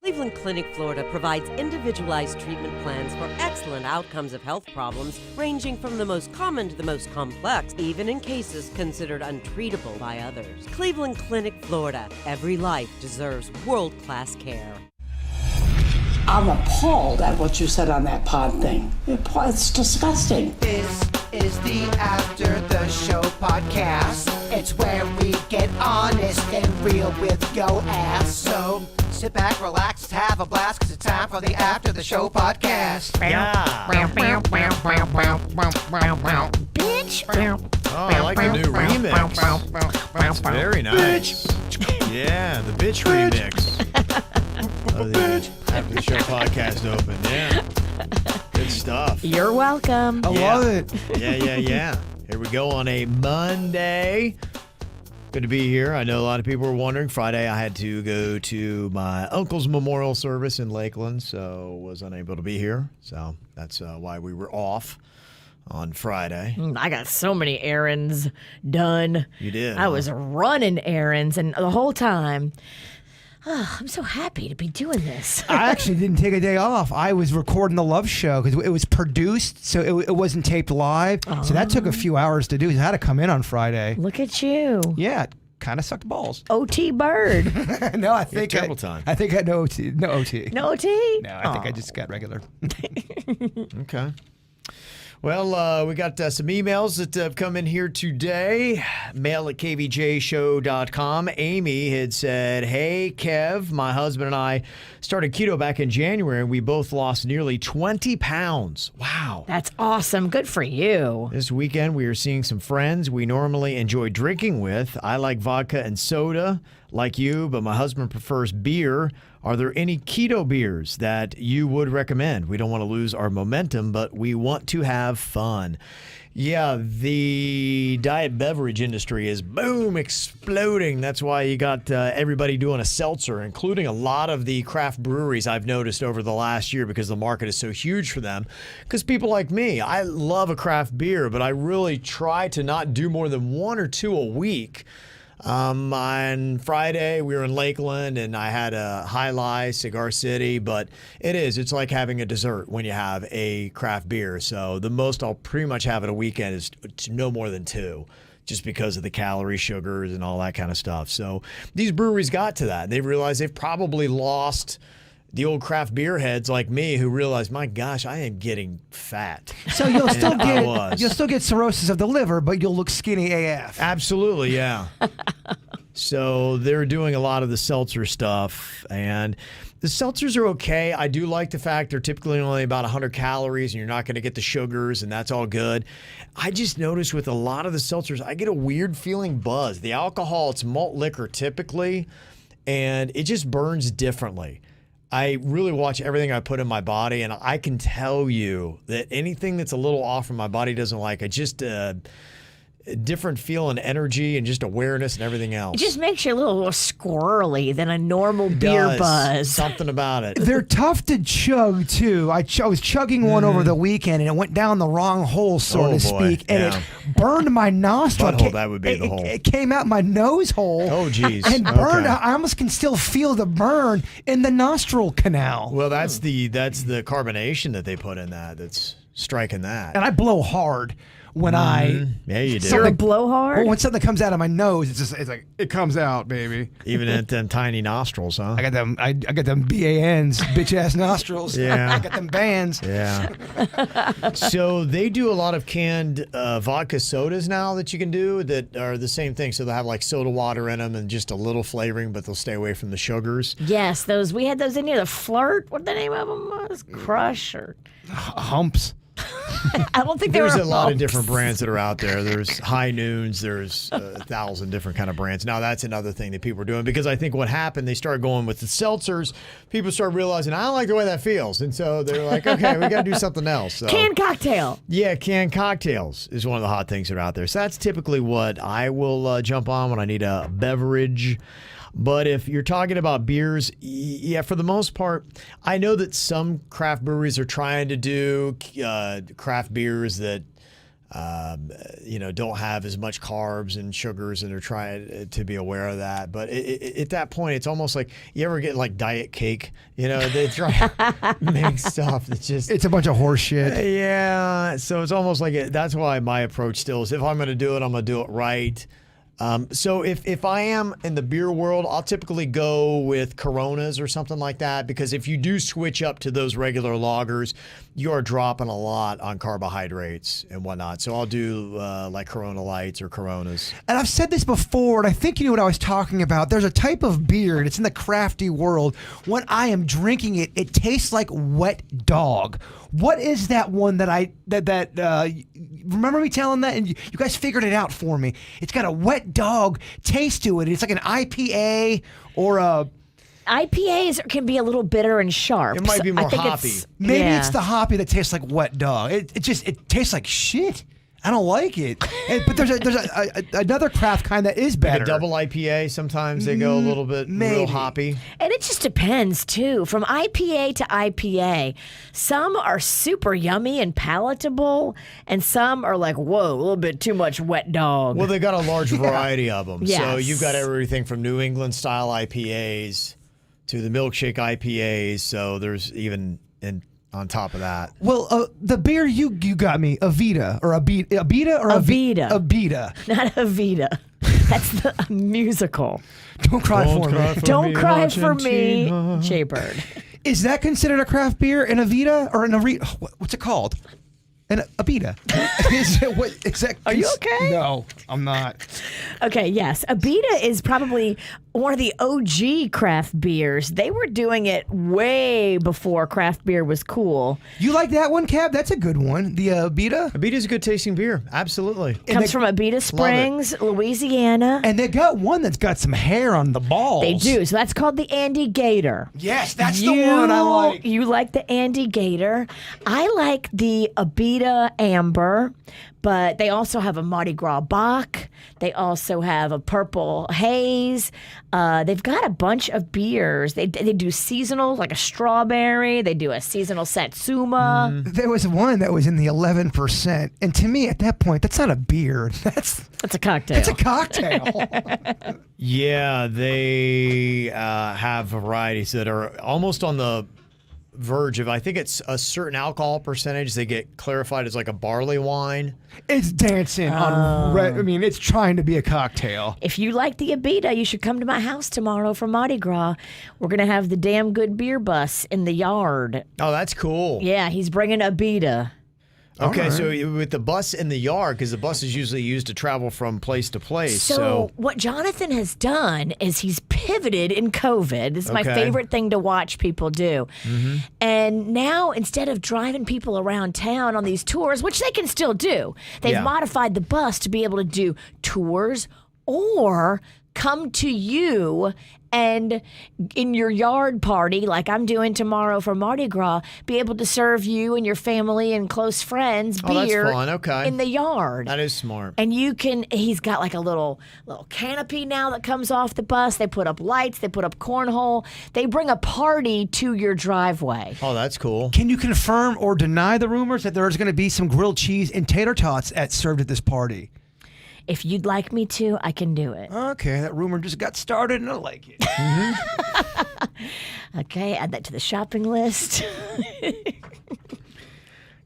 Cleveland Clinic, Florida provides individualized treatment plans for excellent outcomes of health problems ranging from the most common to the most complex, even in cases considered untreatable by others. Cleveland Clinic, Florida. Every life deserves world-class care. I'm appalled at what you said on that pod thing. It's disgusting. This is the After the Show podcast. It's where we get honest and real with yo ass. So sit back, relax, have a blast, cause it's time for the After the Show podcast. Yeah. Bitch. Oh, I like the new remix. That's very nice. Yeah, the bitch remix. Of the After the Show podcast open. Yeah. Good stuff. You're welcome. I love it. Yeah. Here we go on a Monday. Good to be here. I know a lot of people were wondering. Friday, I had to go to my uncle's memorial service in Lakeland, so was unable to be here. So that's why we were off on Friday. I got so many errands done. You did? I was running errands, and the whole time, I'm so happy to be doing this. I actually didn't take a day off. I was recording the Love Show because it was produced, so it wasn't taped live. Oh. So that took a few hours to do. So I had to come in on Friday. Look at you. Yeah, it kind of sucked balls. OT bird. No, I think terrible time. I think I had no OT. No OT. No OT? No, I think I just got regular. Okay. Well, we got some emails that have come in here today. Mail at kvjshow.com. Amy had said, "Hey, Kev, my husband and I started keto back in January, and we both lost nearly 20 pounds. Wow. That's awesome. Good for you. This weekend, we are seeing some friends we normally enjoy drinking with. I like vodka and soda like you, but my husband prefers beer. Are there any keto beers that you would recommend? We don't want to lose our momentum, but we want to have fun." Yeah, the diet beverage industry is, boom, exploding. That's why you got everybody doing a seltzer, including a lot of the craft breweries I've noticed over the last year because the market is so huge for them. Because people like me, I love a craft beer, but I really try to not do more than one or two a week. On Friday, we were in Lakeland, and I had a High Life, Cigar City, but it's like having a dessert when you have a craft beer. So the most I'll pretty much have at a weekend is no more than two, just because of the calorie, sugars, and all that kind of stuff. So these breweries got to that. They realized they've probably lost the old craft beer heads like me who realized, my gosh, I am getting fat. So you'll still get cirrhosis of the liver, but you'll look skinny AF. Absolutely, yeah. So they're doing a lot of the seltzer stuff, and the seltzers are okay. I do like the fact they're typically only about 100 calories, and you're not going to get the sugars, and that's all good. I just noticed with a lot of the seltzers, I get a weird feeling buzz. The alcohol, it's malt liquor typically, and it just burns differently. I really watch everything I put in my body, and I can tell you that anything that's a little off from my body doesn't like. It's just a different feel and energy and just awareness and everything else. It just makes you a little more squirrely than a normal beer buzz. Something about it. They're tough to chug, too. I was chugging one over the weekend, and it went down the wrong hole, so to speak, and it burned my nostril. Butthole, that would be the hole. It came out my nose hole. Oh, geez. And burned. I almost can still feel the burn in the nostril canal. Well, that's the carbonation that they put in that's striking that. And I blow hard. When yeah, you do. You're a blowhard? Well, when something comes out of my nose, it's like it comes out, baby. Even at them tiny nostrils, huh? I got them BANs, bitch ass nostrils. Yeah. I got them bands. Yeah. So they do a lot of canned vodka sodas now that you can do that are the same thing. So they'll have like soda water in them and just a little flavoring, but they'll stay away from the sugars. Yes, we had those in here. The Flirt, what the name of them was? Crush or Humps. I don't think there's a lot of different brands that are out there. There's High Noons. There's 1,000 different kind of brands. Now that's another thing that people are doing because I think what happened, they started going with the seltzers. People started realizing I don't like the way that feels, and so they're like, okay, we got to do something else. So, canned cocktail. Yeah, canned cocktails is one of the hot things that are out there. So that's typically what I will jump on when I need a beverage. But if you're talking about beers, yeah, for the most part, I know that some craft breweries are trying to do craft beers that don't have as much carbs and sugars, and they're trying to be aware of that. But at that point, it's almost like you ever get like diet cake. They try to make stuff that's just It's a bunch of horse shit. yeah. So it's almost like that's why my approach still is if I'm going to do it, I'm going to do it right. So if I am in the beer world, I'll typically go with Coronas or something like that, because if you do switch up to those regular lagers, you are dropping a lot on carbohydrates and whatnot. So I'll do like Corona Lights or Coronas. And I've said this before, and I think you know what I was talking about. There's a type of beer, and it's in the crafty world. When I am drinking it, it tastes like wet dog. What is that one that remember me telling that? And you guys figured it out for me. It's got a wet dog taste to it. It's like an IPA or a... IPAs can be a little bitter and sharp. It might be more I think hoppy. Maybe it's the hoppy that tastes like wet dog. It tastes like shit. I don't like it. But there's another craft kind that is better. Like a double IPA, sometimes they go a little bit real hoppy. And it just depends, too. From IPA to IPA, some are super yummy and palatable, and some are like, whoa, a little bit too much wet dog. Well, they got a large variety of them. Yes. So you've got everything from New England style IPAs to the milkshake IPAs. So there's even on top of that. Well, the beer you got me, Avita or Abita or Avita. Avita. Not Avita. That's the musical. Don't cry for me. Don't cry for me, Jaybird. Is that considered a craft beer? An Avita or an Arita? What's it called? An Abita. Is that? Are you okay? No, I'm not. Okay, yes. Abita is probably one of the OG craft beers. They were doing it way before craft beer was cool. You like that one, Cab? That's a good one. The Abita. Abita's a good tasting beer. Absolutely. Comes from Abita Springs, Louisiana. And they got one that's got some hair on the balls. They do. So that's called the Andy Gator. Yes, that's the one I like. You like the Andy Gator. I like the Abita Amber, but they also have a Mardi Gras Bach. They also have a Purple Haze. They've got a bunch of beers. They do seasonal, like a strawberry. They do a seasonal Satsuma. There was one that was in the 11%. And to me, at that point, that's not a beer. That's a cocktail. It's a cocktail. Yeah, they have varieties that are almost on the verge of, I think it's a certain alcohol percentage. They get clarified as like a barley wine. It's dancing on red. I mean, it's trying to be a cocktail. If you like the Abita, you should come to my house tomorrow for Mardi Gras. We're going to have the Damn Good Beer Bus in the yard. Oh, that's cool. Yeah, he's bringing Abita. Okay, so with the bus in the yard, because the bus is usually used to travel from place to place. So what Jonathan has done is he's pivoted in COVID. This is my favorite thing to watch people do. Mm-hmm. And now instead of driving people around town on these tours, which they can still do, they've modified the bus to be able to do tours or come to you and in your yard party, like I'm doing tomorrow for Mardi Gras, be able to serve you and your family and close friends beer that's fun. Okay. in the yard. That is smart. And he's got like a little canopy now that comes off the bus. They put up lights, they put up cornhole. They bring a party to your driveway. Oh, that's cool. Can you confirm or deny the rumors that there's going to be some grilled cheese and tater tots served at this party? If you'd like me to, I can do it. Okay, that rumor just got started and I like it. Mm-hmm. Okay, add that to the shopping list.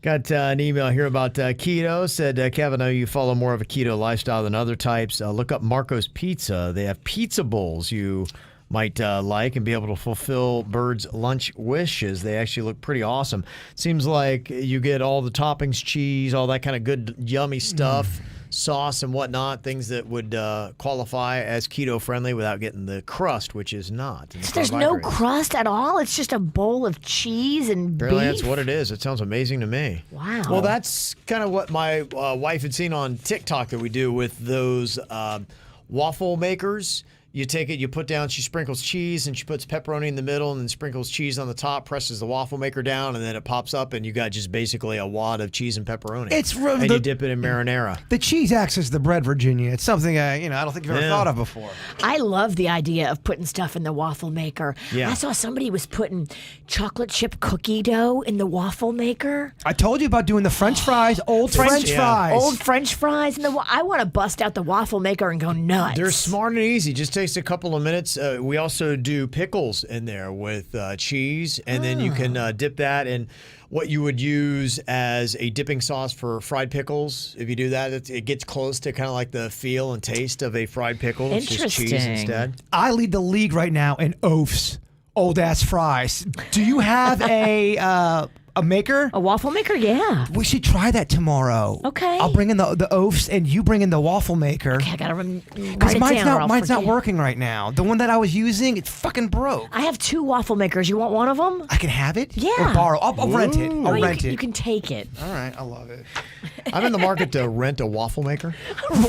Got an email here about keto. Said, Kevin, I know you follow more of a keto lifestyle than other types. Look up Marco's Pizza. They have pizza bowls you might like and be able to fulfill Bird's lunch wishes. They actually look pretty awesome. Seems like you get all the toppings, cheese, all that kind of good, yummy stuff. Sauce and whatnot, things that would qualify as keto-friendly without getting the crust, which is not. So there's no crust at all? It's just a bowl of cheese and Apparently beef? that's what it is. It sounds amazing to me. Wow. Well, that's kind of what my wife had seen on TikTok that we do with those waffle makers. You take it, you put down, she sprinkles cheese, and she puts pepperoni in the middle and then sprinkles cheese on the top, presses the waffle maker down, and then it pops up, and you got just basically a wad of cheese and pepperoni. And you dip it in marinara. The cheese acts as the bread, Virginia. It's something, I don't think you've ever thought of before. I love the idea of putting stuff in the waffle maker. Yeah. I saw somebody was putting chocolate chip cookie dough in the waffle maker. I told you about doing the French fries, old French fries. Old French fries. I want to bust out the waffle maker and go nuts. They're smart and easy. Just takes a couple of minutes. We also do pickles in there with cheese, and then you can dip that in what you would use as a dipping sauce for fried pickles. If you do that, it gets close to kind of like the feel and taste of a fried pickle. It's just cheese instead. I lead the league right now in oafs, old ass fries. Do you have a maker? A waffle maker? Yeah. We should try that tomorrow. Okay. I'll bring in the oafs and you bring in the waffle maker. Okay, I gotta write Because it mine's down. not working right now. The one that I was using, it's fucking broke. I have 2 waffle makers. You want one of them? I can have it? Yeah. Or borrow. I'll rent it. I'll rent it. You can take it. All right, I love it. I'm in the market to rent a waffle maker.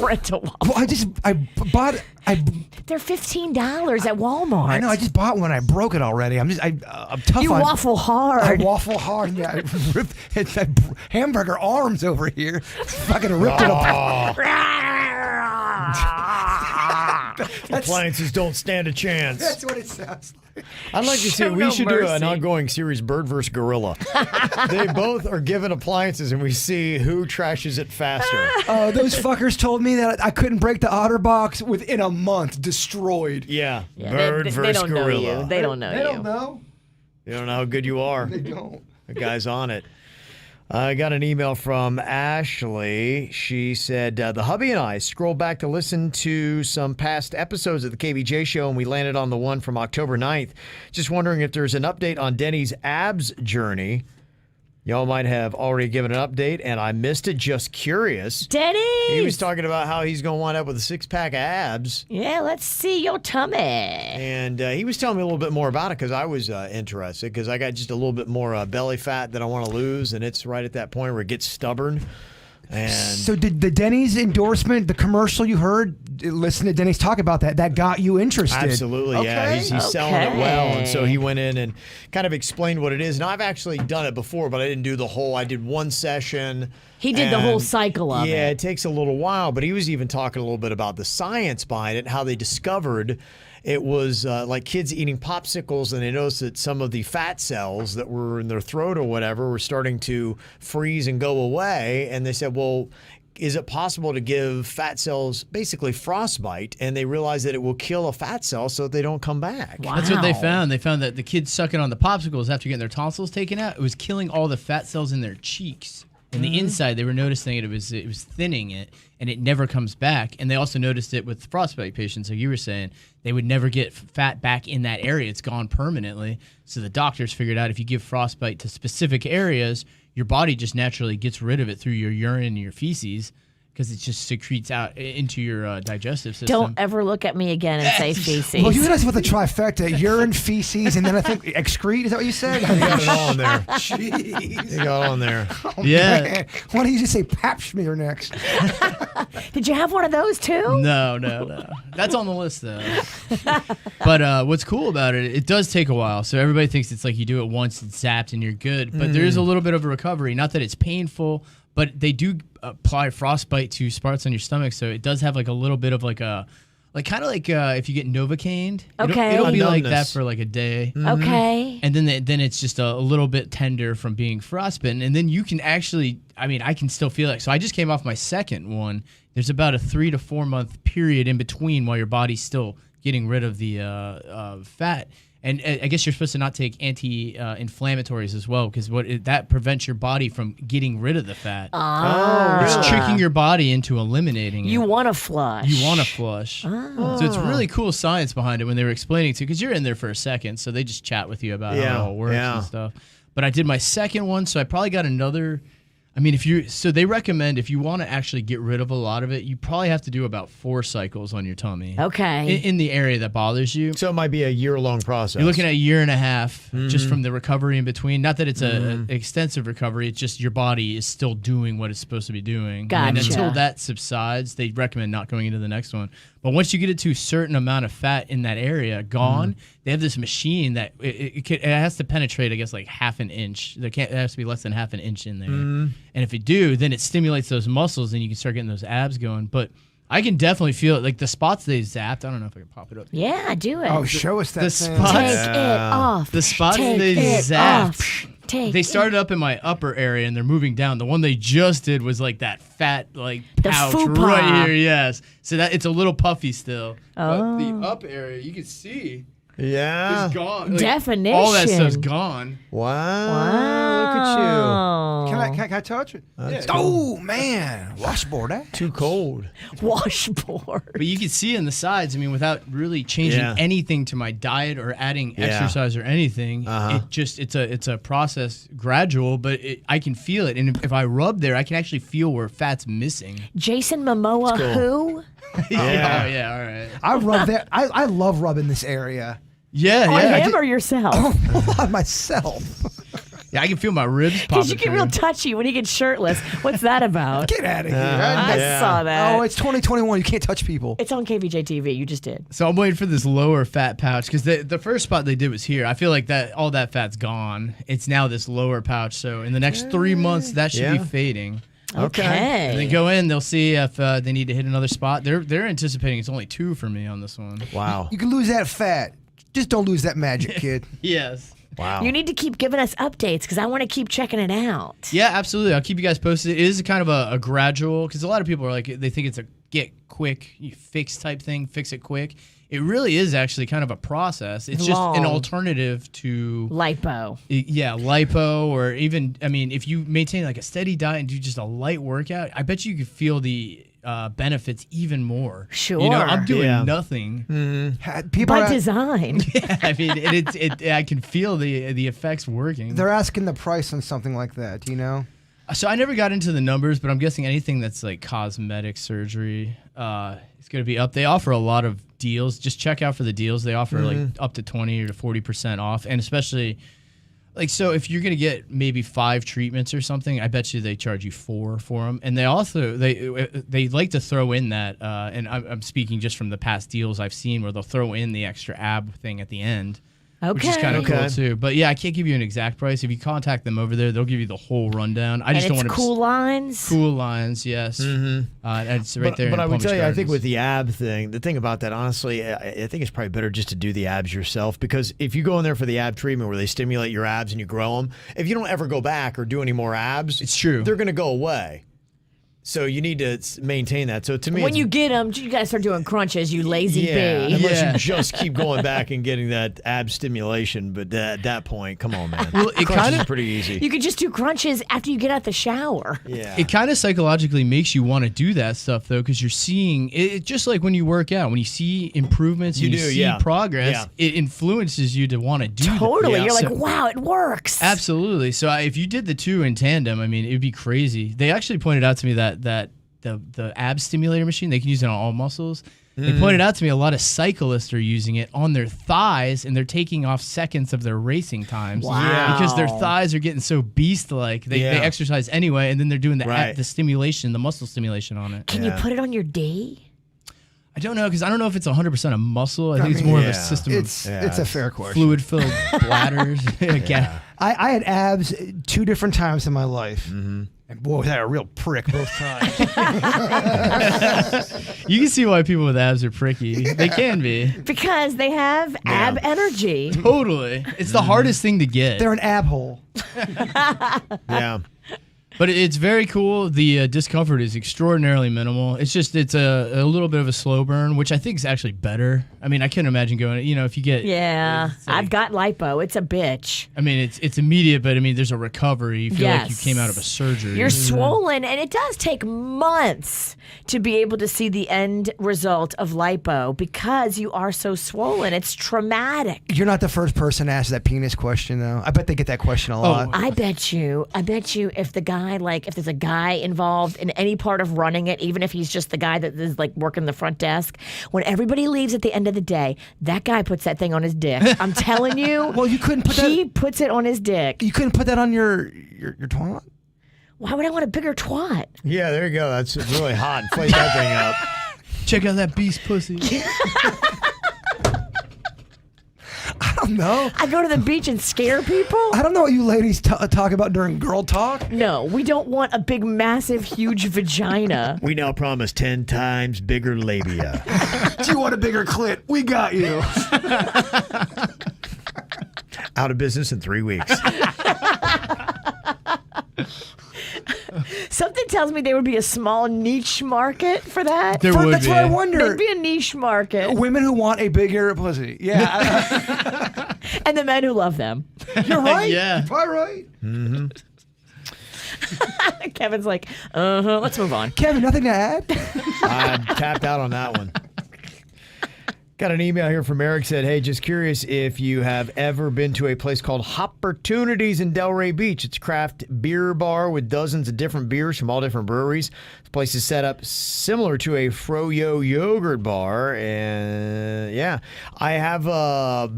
Rent a waffle. Well, I bought. They're $15 at Walmart. I know. I just bought one. I broke it already. I'm tough. You waffle hard. I waffle hard. Yeah, I ripped hamburger arms over here. Fucking ripped it apart. Appliances don't stand a chance. That's what it sounds like. I'd like to see, we should do an ongoing series, Bird vs. Gorilla. They both are given appliances, and we see who trashes it faster. Those fuckers told me that I couldn't break the OtterBox within a month. Destroyed. Yeah, Yeah, Bird they versus don't know Gorilla. you. They don't know They you. don't know. You don't know how good you are. They don't. The guy's on it. I got an email from Ashley. She said, the hubby and I scrolled back to listen to some past episodes of the KVJ show, and we landed on the one from October 9th. Just wondering if there's an update on Denny's abs journey. Y'all might have already given an update, and I missed it. Just curious. Denny! He was talking about how he's going to wind up with a 6-pack of abs. Yeah, let's see your tummy. And he was telling me a little bit more about it because I was interested because I got just a little bit more belly fat that I want to lose, and it's right at that point where it gets stubborn. And So did the Denny's endorsement, the commercial you heard, listen to Denny's talk about that got you interested? Absolutely, yeah. Okay. He's selling it well, and so he went in and kind of explained what it is. Now, I've actually done it before, but I didn't do the whole. I did one session. He did the whole and, cycle of it. Yeah, it takes a little while, but he was even talking a little bit about the science behind it, how they discovered it was like kids eating popsicles, and they noticed that some of the fat cells that were in their throat or whatever were starting to freeze and go away. And they said, well, is it possible to give fat cells basically frostbite? And they realized that it will kill a fat cell so that they don't come back. Wow. That's what they found. They found that the kids sucking on the popsicles after getting their tonsils taken out, it was killing all the fat cells in their cheeks. And the inside, they were noticing it was thinning it, and it never comes back. And they also noticed it with frostbite patients, like you were saying. They would never get fat back in that area. It's gone permanently. So the doctors figured out if you give frostbite to specific areas, your body just naturally gets rid of it through your urine and your feces because it just secretes out into your digestive system. Don't ever look at me again and say feces. Well, you guys with the trifecta, urine, feces, and then I think excrete. Is that what you said? You got it all in there. Jeez. You got it all in there. Yeah. Man. Why don't you just say pap smear next? Did you have one of those too? No. That's on the list, though. But what's cool about it, it does take a while. So everybody thinks it's like you do it once, it's zapped, and you're good. But there is a little bit of a recovery. Not that it's painful, but they do apply frostbite to spots on your stomach. So it does have like a little bit of like a, like kind of like if you get Novocained. Okay. It'll be A like that numbness. for like a day. Okay. And then it's just a little bit tender from being frostbitten. And then you can actually, I can still feel it. So I just came off my second one. There's about a 3 to 4 month period in between while your body's still getting rid of the fat. And I guess you're supposed to not take anti-inflammatories as well because that prevents your body from getting rid of the fat. It's tricking your body into eliminating it. You want to flush. You want to flush. So it's really cool science behind it when they were explaining to, because you're in there for a second, so they just chat with you about how it all works and stuff. But I did my second one, so I probably got another, I mean, they recommend if you want to actually get rid of a lot of it, you probably have to do about 4 cycles on your tummy. Okay. In the area that bothers you. So it might be a year-long process. You're looking at a year and a half just from the recovery in between. Not that it's an extensive recovery. It's just your body is still doing what it's supposed to be doing. Gotcha. And until that subsides, they recommend not going into the next one. But once you get it to a certain amount of fat in that area gone, they have this machine that it has to penetrate, I guess, like half an inch. It has to be less than half an inch in there. And if it do, then it stimulates those muscles and you can start getting those abs going. But I can definitely feel it. Like the spots they zapped, I don't know if I can pop it up. Yeah, do it. Oh, show us that. The thing. spots. Take it off. The spots Take they it zapped. off. Take They started up in my upper area and they're moving down. The one they just did was like that fat pouch fupa. right here. Yes. So that it's a little puffy still. But the up area, you can see, Yeah. is gone. Like, Definition. all that stuff's gone. Wow. Look at you. Can I touch it? Yeah. Oh man, washboard. Too cold. Washboard. But you can see in the sides, I mean, without really changing anything to my diet or adding exercise or anything, it's a process, gradual, but I can feel it. And if I rub there, I can actually feel where fat's missing. Jason Momoa, who? Yeah. Oh, yeah, all right. I rub that. I love rubbing this area. Yeah, On yeah. him or yourself? On myself. Yeah, I can feel my ribs popping. Because you get through. real touchy when he gets shirtless. What's that about? Get out of here. I saw that. Oh, it's 2021. You can't touch people. It's on KVJ TV. You just did. So I'm waiting for this lower fat pouch because the first spot they did was here. I feel like that all that fat's gone. It's now this lower pouch. So in the next 3 months, that should be fading. Okay. And then go in, they'll see if they need to hit another spot. They're anticipating it's only 2 for me on this one. Wow. You can lose that fat. Just don't lose that magic, kid. Yes. Wow. You need to keep giving us updates because I want to keep checking it out. Yeah, absolutely. I'll keep you guys posted. It is kind of a gradual, because a lot of people are like, they think it's a get quick, you fix type thing, fix it quick. It really is actually kind of a process. It's just an alternative to lipo. Yeah, lipo, or even, I mean, if you maintain like a steady diet and do just a light workout, I bet you could feel the benefits even more. Sure. You know, I'm doing nothing. People By are, design. Yeah, I mean, I can feel the effects working. they're asking the price on something like that. Do you know? So I never got into the numbers, but I'm guessing anything that's like cosmetic surgery is going to be up. They offer a lot of deals. Just check out for the deals. They offer like up to 20 to 40% off, and especially like, so if you're going to get maybe 5 treatments or something, I bet you they charge you 4 for them. And they also they like to throw in that, and I'm speaking just from the past deals I've seen where they'll throw in the extra ab thing at the end. Which is kind of cool too. But yeah, I can't give you an exact price. If you contact them over there, they'll give you the whole rundown. I just don't want to. Cool Lines? Cool Lines, yes. It's right there. But I would tell you, I think Gardens. with the ab thing, the thing about that, honestly, I think it's probably better just to do the abs yourself, because if you go in there for the ab treatment where they stimulate your abs and you grow them, if you don't ever go back or do any more abs, It's true. they're going to go away. So you need to maintain that. So to me, When you get them, you gotta start doing crunches, you lazy bee. unless you just keep going back and getting that ab stimulation. But at that point, come on, man. Well, it Crunches kind is of pretty easy. You could just do crunches after you get out the shower. Yeah. It kind of psychologically makes you want to do that stuff though, because you're seeing it just like when you work out. When you see improvements, and you see progress, it influences you to want to do that. Totally. Yeah. You're like, So- wow, it works. Absolutely. So if you did the 2 in tandem, I mean, it'd be crazy. They actually pointed out to me that the ab stimulator machine, they can use it on all muscles. They pointed out to me a lot of cyclists are using it on their thighs, and they're taking off seconds of their racing times. Wow. Because their thighs are getting so beast-like. They exercise anyway, and then they're doing the stimulation, the muscle stimulation on it. Can you put it on your D? I don't know, because I don't know if it's 100% a muscle. I think it's more of a system It's a fair of question. fluid-filled bladders. I had abs 2 different times in my life. And boy, was I a real prick both times. You can see why people with abs are pricky. They can be. Because they have ab energy. Totally. It's the hardest thing to get. They're an ab hole. Yeah. But it's very cool. The discomfort is extraordinarily minimal. It's a little bit of a slow burn, which I think is actually better. I mean, I can't imagine going, if you get... Yeah. it's like- I've got lipo. It's a bitch. I mean, it's immediate, but I mean, there's a recovery. You feel like you Yes. came out of a surgery. You're swollen, and it does take months to be able to see the end result of lipo because you are so swollen. It's traumatic. You're not the first person to ask that penis question, though. I bet they get that question a lot. I bet you if the guy guy, like if there's a guy involved in any part of running it, even if he's just the guy that is like working the front desk, when everybody leaves at the end of the day, that guy puts that thing on his dick. I'm telling you. Well, you couldn't put that. He puts it on his dick. You couldn't put that on your twat? Why would I want a bigger twat? Yeah, there you go. That's really hot. Inflate that thing up. Check out that beast pussy. I don't know. I go to the beach and scare people? I don't know what you ladies talk about during girl talk. No, we don't want a big, massive, huge vagina. We now promise 10 times bigger labia. Do you want a bigger clit? We got you. Out of business in 3 weeks. Something tells me there would be a small niche market for that. There would That's be. what I wonder. There'd be a niche market. Women who want a bigger pussy. Yeah. And the men who love them. You're right. Yeah. You're probably right. Kevin's like, let's move on. Kevin, nothing to add? I tapped out on that one. Got an email here from Eric, said, hey, just curious if you have ever been to a place called Hopportunities in Delray Beach. It's a craft beer bar with dozens of different beers from all different breweries. This place is set up similar to a Froyo yogurt bar. And yeah, I have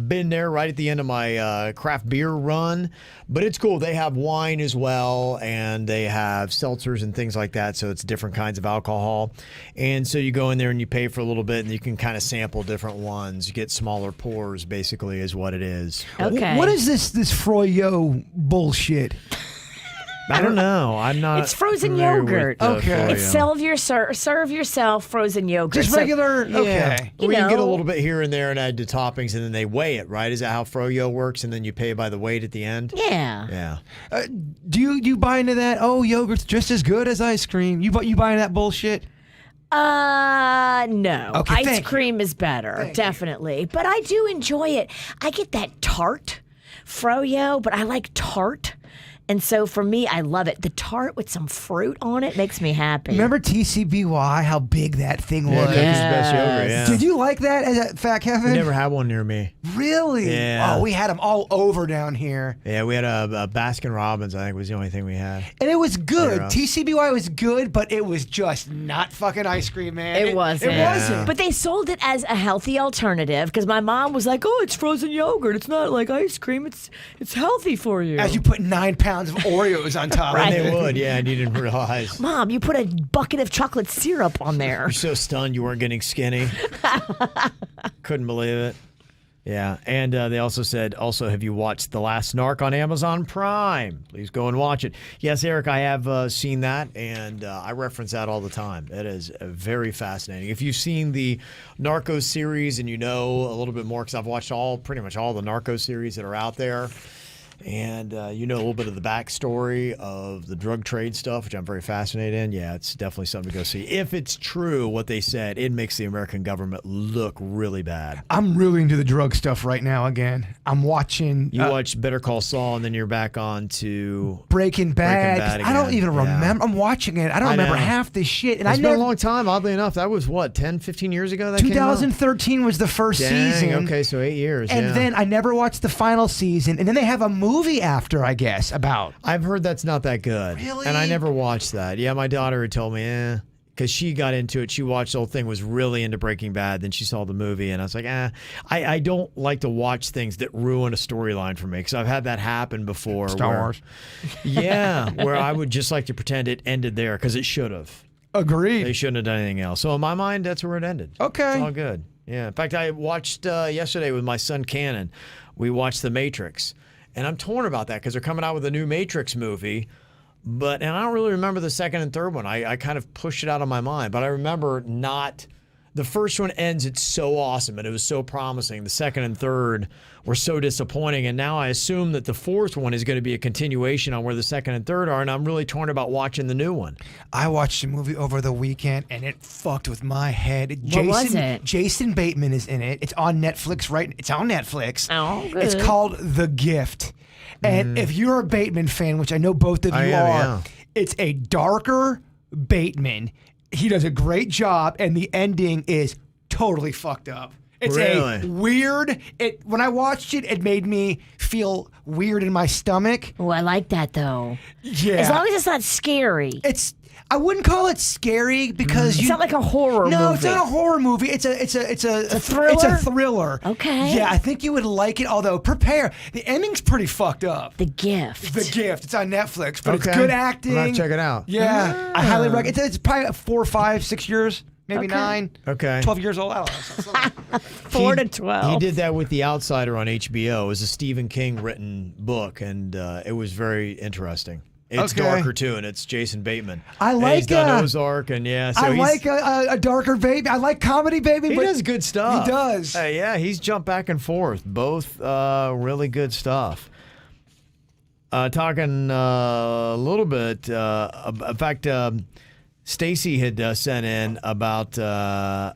been there right at the end of my craft beer run, but it's cool. They have wine as well, and they have seltzers and things like that. So it's different kinds of alcohol. And so you go in there and you pay for a little bit, and you can kind of sample different ones. You get smaller pours, basically, is what it is. Okay. What is this Froyo bullshit? I don't know. I'm not. It's frozen familiar yogurt. with, Okay. Froyo. It's serve yourself frozen yogurt. Just So- regular? Yeah. Okay. You We can get a know. little bit here and there and add to toppings, and then they weigh it, right? Is that how Froyo works? And then you pay by the weight at the end? Yeah. Yeah. Do you buy into that? Oh, yogurt's just as good as ice cream. You buy into that bullshit? No. Okay, Ice thank you. cream is better, definitely. But I do enjoy it. I get that tart Froyo, but I like tart. And so for me, I love it. The tart with some fruit on it makes me happy. Remember TCBY, how big that thing Yeah, was? Cookies the best yogurt, yeah. Did you like that as a fat Kevin? We never had one near me. Really? Yeah. Oh, we had them all over down here. Yeah, we had a Baskin Robbins, I think, was the only thing we had. And it was good. Yeah. TCBY was good, but it was just not fucking ice cream, man. It wasn't. It wasn't. But they sold it as a healthy alternative because my mom was like, "Oh, it's frozen yogurt. It's not like ice cream. It's healthy for you." As you put 9 pounds of Oreos on top Right. of They it. would, yeah, and you didn't realize. Mom, you put a bucket of chocolate syrup on there. You're so stunned you weren't getting skinny. Couldn't believe it. Yeah, and they also said, have you watched The Last Narc on Amazon Prime? Please go and watch it. Yes, Eric, I have seen that, and I reference that all the time. It is very fascinating. If you've seen the Narcos series and you know a little bit more, because I've watched pretty much all the Narcos series that are out there, and you know a little bit of the backstory of the drug trade stuff, which I'm very fascinated in. Yeah, it's definitely something to go see. If it's true what they said, it makes the American government look really bad. I'm really into the drug stuff right now again. I'm watching You watch Better Call Saul, and then you're back on to Breaking Bad. Bad I don't again. even Yeah. remember. I'm watching it. I don't I remember know. half this shit. And It's I been never. a long time, oddly enough. That was, 10, 15 years ago that came out? 2013 was the first Dang, season. okay, so 8 years, And yeah. then I never watched the final season. And then they have a movie after, I guess, about. I've heard that's not that good. Really? And I never watched that. Yeah, my daughter had told me, because she got into it. She watched the whole thing, was really into Breaking Bad. Then she saw the movie, and I was like, I don't like to watch things that ruin a storyline for me, because I've had that happen before. Star where- Wars. Yeah, where I would just like to pretend it ended there, because it should have. Agreed. They shouldn't have done anything else. So in my mind, that's where it ended. Okay. It's all good. Yeah. In fact, I watched yesterday with my son Cannon. We watched The Matrix. And I'm torn about that because they're coming out with a new Matrix movie. And I don't really remember the second and third one. I kind of pushed it out of my mind. But I remember not. The first one ends, it's so awesome, and it was so promising. The second and third were so disappointing, and now I assume that the fourth one is going to be a continuation on where the second and third are, and I'm really torn about watching the new one. I watched a movie over the weekend, and it fucked with my head. What was it? Jason Bateman is in it. It's on Netflix, right? It's on Netflix. Oh, good. It's called The Gift. And if you're a Bateman fan, which I know both of you I am, are, yeah. it's a darker Bateman. He does a great job, and the ending is totally fucked up. It's Really? a weird. When I watched it, it made me feel weird in my stomach. Oh, I like that though. Yeah. As long as it's not scary. I wouldn't call it scary because It's not like a horror movie. No, it's not a horror movie. It's a thriller? It's a thriller. Okay. Yeah, I think you would like it. Although prepare, the ending's pretty fucked up. The Gift. The Gift. It's on Netflix, but it's Okay. good acting. I'm gonna check it out. Yeah, I highly recommend. It's probably 4, 5, 6 years, maybe 9. Okay. 12 years old. I don't know. 4 to 12. He did that with The Outsider on HBO. It was a Stephen King written book, and it was very interesting. It's Okay. darker too, and it's Jason Bateman. I And like he's done Ozark, and so I he's, like a darker baby. I like comedy baby. he but does good stuff. He does. Yeah, he's jumped back and forth. Both really good stuff. Talking a little bit. In fact, Stacy had sent in about a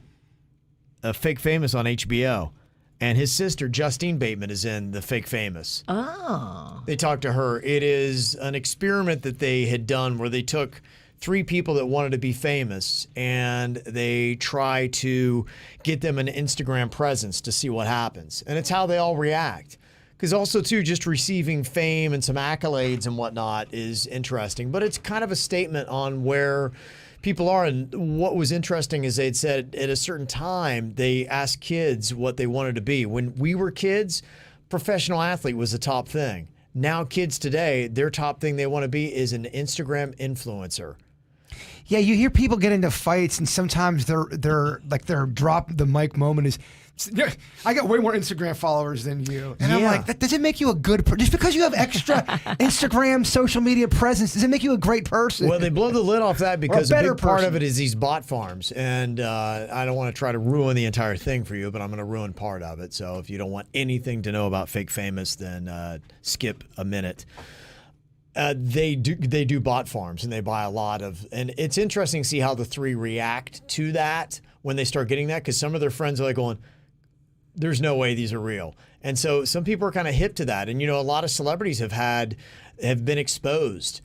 Fake Famous on HBO. And his sister, Justine Bateman, is in the Fake Famous. Oh. They talked to her. It is an experiment that they had done where they took 3 people that wanted to be famous and they try to get them an Instagram presence to see what happens. And it's how they all react. Because also, too, just receiving fame and some accolades and whatnot is interesting. But it's kind of a statement on where people are. And what was interesting is they'd said at a certain time, they asked kids what they wanted to be. When we were kids, professional athlete was the top thing. Now kids today, their top thing they want to be is an Instagram influencer. Yeah, you hear people get into fights, and sometimes their drop the mic moment is, I got way more Instagram followers than you. And I'm Yeah. like, that doesn't make you a good person. Just because you have extra Instagram social media presence doesn't make you a great person. Well, they blow the lid off that because a better big part person. of it is these bot farms. And I don't want to try to ruin the entire thing for you, but I'm going to ruin part of it. So if you don't want anything to know about Fake Famous, then skip a minute. They do bot farms, and they buy a lot of, and it's interesting to see how the 3 react to that when they start getting that, because some of their friends are like going, there's no way these are real. And so some people are kind of hip to that. And, a lot of celebrities have been exposed.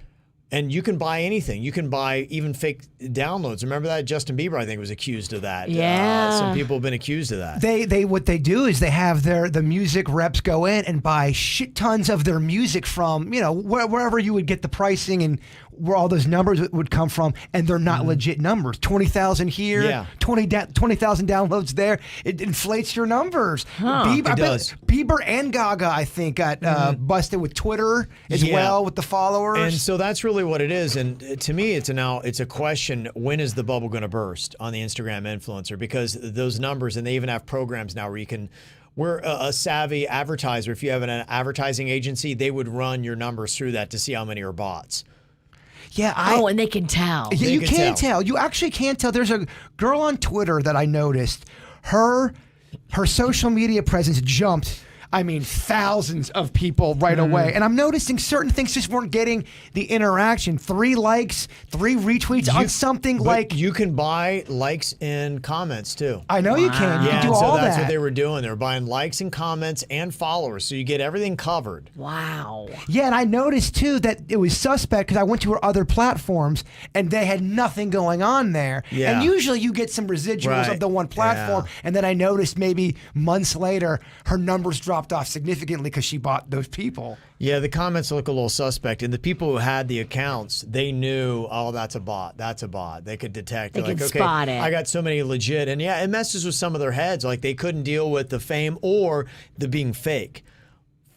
And you can buy anything. You can buy even fake downloads. Remember that? Justin Bieber, I think, was accused of that. Yeah. Some people have been accused of that. They what they do is they have the music reps go in and buy shit tons of their music from wherever you would get the pricing and where all those numbers would come from, and they're not legit numbers. 20,000 here, Yeah. 20,000 downloads there. It inflates your numbers. Bieber, It does. Bieber and Gaga, I think, got busted with Twitter as Yeah. well with the followers. And so that's really what it is. And to me, it's a question: when is the bubble going to burst on the Instagram influencer? Because those numbers, and they even have programs now where you can. We're a savvy advertiser. If you have an advertising agency, they would run your numbers through that to see how many are bots. yeah, And they can tell. Yeah, They you can can tell. tell. You actually can tell. There's a girl on Twitter that I noticed. Her social media presence jumped. I mean, thousands of people right away. And I'm noticing certain things just weren't getting the interaction. 3 likes, 3 retweets on something But like. you can buy likes and comments too. I know you can. You Yeah, can do and so all that's that. what they were doing. They were buying likes and comments and followers, so you get everything covered. Wow. Yeah, and I noticed too that it was suspect because I went to her other platforms and they had nothing going on there. Yeah. And usually you get some residuals Right. of the one platform, Yeah. and then I noticed maybe months later her numbers dropped off significantly because she bought those people. Yeah, the comments look a little suspect, and the people who had the accounts, they knew, oh, that's a bot. That's a bot. They could detect. They They're could like, okay, spot it. I got so many legit, and yeah, it messes with some of their heads. Like they couldn't deal with the fame or the being fake.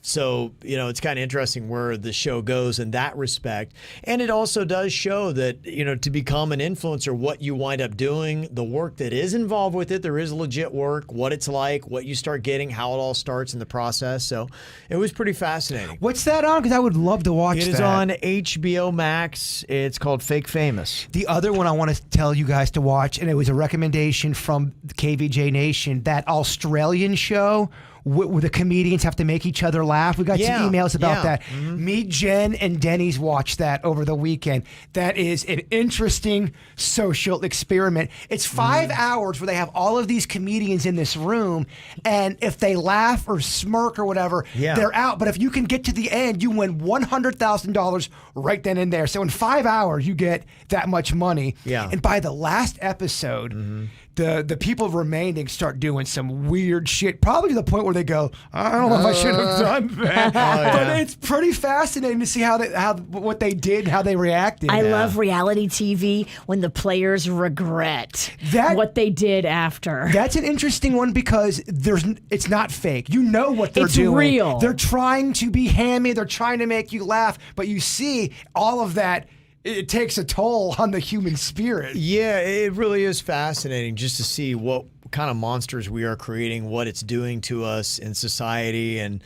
So, it's kind of interesting where the show goes in that respect. And it also does show that, to become an influencer, what you wind up doing, the work that is involved with it, there is legit work, what it's like, what you start getting, how it all starts in the process. So it was pretty fascinating. What's that on? Because I would love to watch that. It is on HBO Max. It's called Fake Famous. The other one I want to tell you guys to watch, and it was a recommendation from KVJ Nation, that Australian show where the comedians have to make each other laugh. We got some emails about that. Me, Jen, and Denny's watched that over the weekend. That is an interesting social experiment. It's 5 hours where they have all of these comedians in this room, and if they laugh or smirk or whatever, they're out. But if you can get to the end, you win $100,000 right then and there. So in 5 hours, you get that much money. Yeah. And by the last episode, the people remaining start doing some weird shit, probably to the point where they go, I don't know if I should have done that. But it's pretty fascinating to see what they did and how they reacted. I love reality TV when the players regret what they did after. That's an interesting one because it's not fake. You know what they're doing. It's real. They're trying to be hammy. They're trying to make you laugh. But you see all of that. It takes a toll on the human spirit. Yeah, it really is fascinating just to see what kind of monsters we are creating, what it's doing to us in society, and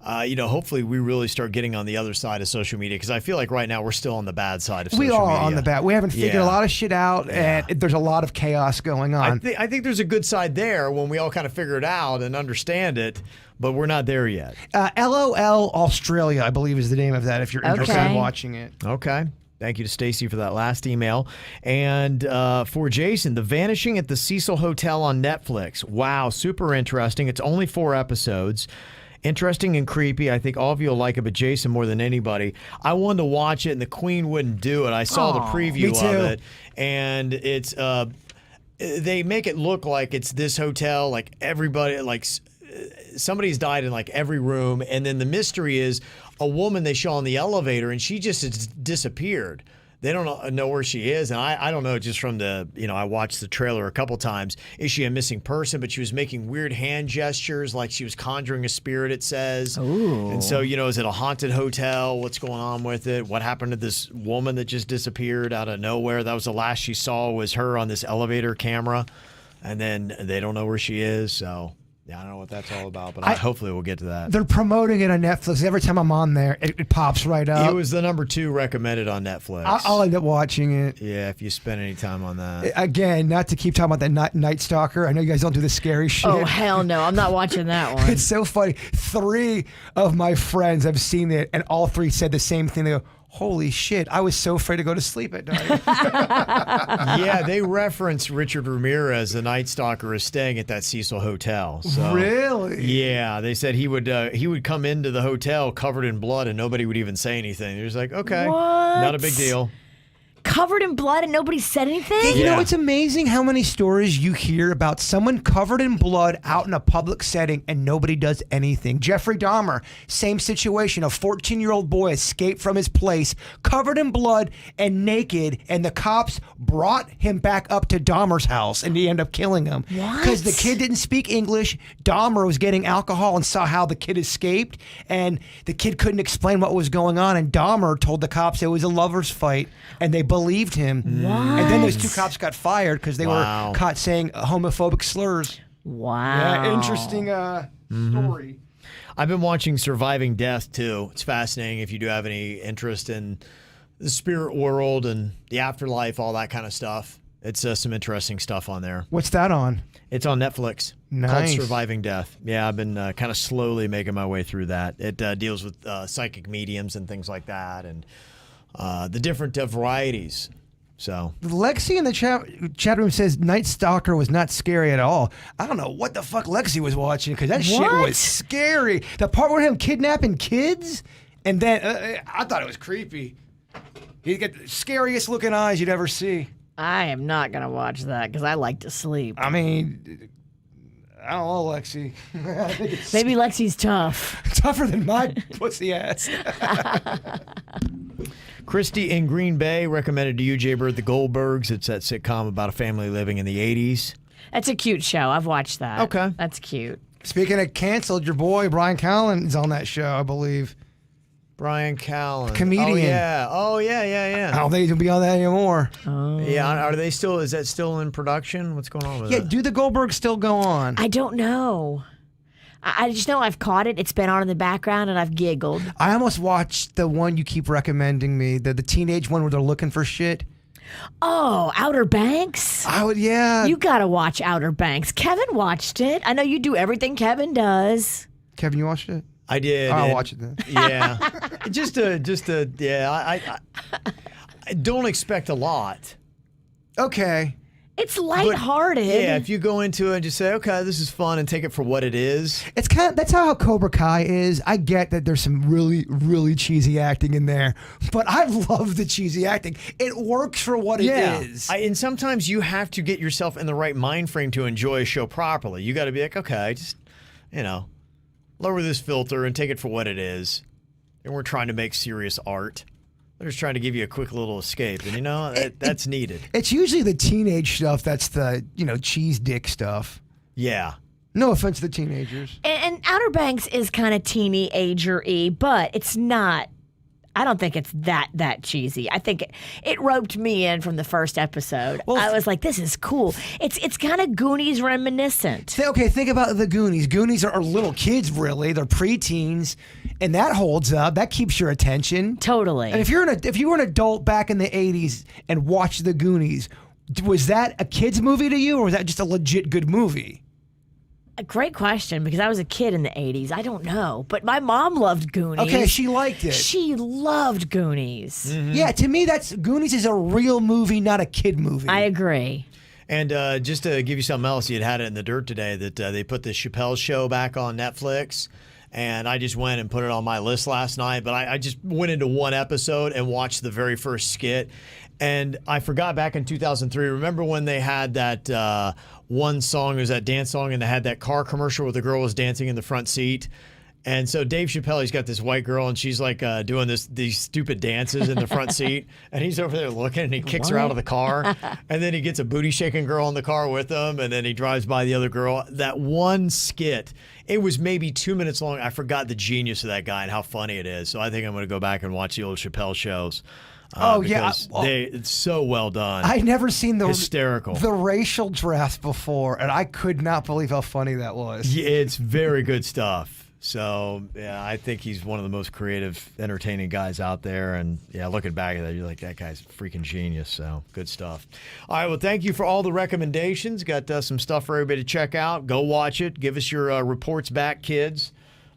hopefully we really start getting on the other side of social media, because I feel like right now we're still on the bad side of social media. We are on the bad. We haven't figured a lot of shit out, and there's a lot of chaos going on. I think there's a good side there when we all kind of figure it out and understand it, but we're not there yet. LOL Australia, I believe, is the name of that if you're interested in watching it. Okay. Thank you to Stacy for that last email. And for Jason, The Vanishing at the Cecil Hotel on Netflix. Wow, super interesting. It's only 4 episodes. Interesting and creepy. I think all of you will like it, but Jason more than anybody. I wanted to watch it, and the Queen wouldn't do it. I saw the preview of it, and it's they make it look like it's this hotel, like everybody, like somebody's died in like every room, and then the mystery is a woman they show on the elevator, and she just has disappeared. They don't know where she is, and I don't know, just from the, I watched the trailer a couple times. Is she a missing person? But she was making weird hand gestures like she was conjuring a spirit, it says. Ooh. And so, is it a haunted hotel? What's going on with it? What happened to this woman that just disappeared out of nowhere? That was the last she saw, was her on this elevator camera, and then they don't know where she is, so... Yeah, I don't know what that's all about, but hopefully we'll get to that. They're promoting it on Netflix. Every time I'm on there, it pops right up. It was the number 2 recommended on Netflix. I'll end up watching it. Yeah, if you spend any time on that. Again, not to keep talking about that Night Stalker. I know you guys don't do the scary shit. Oh, hell no. I'm not watching that one. It's so funny. 3 of my friends have seen it, and all 3 said the same thing. They go, holy shit, I was so afraid to go to sleep at night. Yeah, they reference Richard Ramirez, the Night Stalker, as staying at that Cecil Hotel. So, really? Yeah, they said he would come into the hotel covered in blood and nobody would even say anything. He was like, okay, not a big deal. Covered in blood and nobody said anything? Yeah, you know, it's amazing how many stories you hear about someone covered in blood out in a public setting and nobody does anything. Jeffrey Dahmer, same situation. A 14-year-old boy escaped from his place covered in blood and naked, and the cops brought him back up to Dahmer's house, and he ended up killing him. What? Because the kid didn't speak English. Dahmer was getting alcohol and saw how the kid escaped, and the kid couldn't explain what was going on, and Dahmer told the cops it was a lover's fight, and they believed him. What? And then those 2 cops got fired because they were caught saying homophobic slurs. Wow. Yeah, interesting story. I've been watching Surviving Death, too. It's fascinating if you do have any interest in the spirit world and the afterlife, all that kind of stuff. It's some interesting stuff on there. What's that on? It's on Netflix. Nice. Called Surviving Death. Yeah, I've been kind of slowly making my way through that. It deals with psychic mediums and things like that, and the different varieties. So Lexi in the chat room says Night Stalker was not scary at all. I don't know what the fuck Lexi was watching, because that shit was scary. The part where him kidnapping kids, and then I thought it was creepy. He got the scariest looking eyes you'd ever see. I am not going to watch that because I like to sleep. I mean, I don't know, Lexi. I think it's Maybe Lexi's tough. tougher than my pussy ass. Christy in Green Bay recommended to you, Jay Bird, The Goldbergs. It's that sitcom about a family living in the 80s. That's a cute show. I've watched that. Okay. That's cute. Speaking of canceled, your boy Brian Callen is on that show, I believe. Brian Callen. Comedian. Oh, yeah. I don't think he'll be on that anymore. Yeah, are they still, is that still in production? What's going on with it? Do the Goldbergs still go on? I don't know. I just know I've caught it. It's been on in the background, and I've giggled. I almost watched the one you keep recommending me, the teenage one where they're looking for shit. Oh, Outer Banks? Yeah. You got to watch Outer Banks. Kevin watched it. I know you do everything Kevin does. Kevin, you watched it? I did. I'll watch it then. Yeah. I don't expect a lot. Okay. It's lighthearted. Yeah, if you go into it and just say, okay, this is fun and take it for what it is. It's that's how Cobra Kai is. I get that there's some really, really cheesy acting in there, but I love the cheesy acting. It works for what it is. And sometimes you have to get yourself in the right mind frame to enjoy a show properly. You got to be like, okay, just, lower this filter and take it for what it is. And we're trying to make serious art. They're just trying to give you a quick little escape, and that's needed. It's usually the teenage stuff that's the cheese dick stuff. Yeah. No offense to the teenagers. And Outer Banks is kind of teenager-y, but it's not. I don't think it's that cheesy. I think it roped me in from the first episode. Well, I was like, this is cool. It's kind of Goonies reminiscent. Think about the Goonies. Goonies are little kids, really. They're preteens, and that holds up. That keeps your attention. Totally. And if you were an adult back in the 80s and watched the Goonies, was that a kid's movie to you, or was that just a legit good movie? A great question, because I was a kid in the 80s. I don't know. But my mom loved Goonies. Okay, she liked it. She loved Goonies. Mm-hmm. Yeah, to me, Goonies is a real movie, not a kid movie. I agree. And just to give you something else, you had it in the dirt today that they put the Chappelle Show back on Netflix. And I just went and put it on my list last night. But I just went into one episode and watched the very first skit. And I forgot back in 2003, remember when they had that one song, it was that dance song, and they had that car commercial where the girl was dancing in the front seat? And so Dave Chappelle, he's got this white girl, and she's like doing these stupid dances in the front seat. And he's over there looking, and he kicks her out of the car. And then he gets a booty-shaking girl in the car with him, and then he drives by the other girl. That one skit, it was maybe 2 minutes long. I forgot the genius of that guy and how funny it is. So I think I'm going to go back and watch the old Chappelle shows. It's so well done. I'd never seen the hysterical racial draft before, and I could not believe how funny that was. Yeah, it's very good stuff. So yeah, I think he's one of the most creative, entertaining guys out there. And yeah, looking back at that, you're like, that guy's freaking genius. So good stuff. All right, well, thank you for all the recommendations. Got some stuff for everybody to check out. Go watch it. Give us your reports back, kids.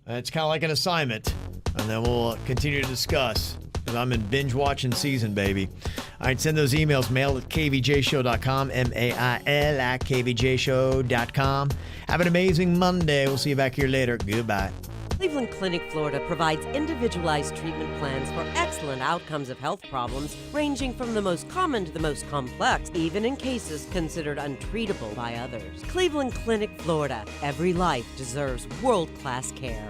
It's kind of like an assignment, and then we'll continue to discuss. I'm in binge watching season, baby. All right, send those emails, mail@kvjshow.com, mail@kvjshow.com. Have an amazing Monday. We'll see you back here later. Goodbye. Cleveland Clinic, Florida provides individualized treatment plans for excellent outcomes of health problems, ranging from the most common to the most complex, even in cases considered untreatable by others. Cleveland Clinic, Florida. Every life deserves world-class care.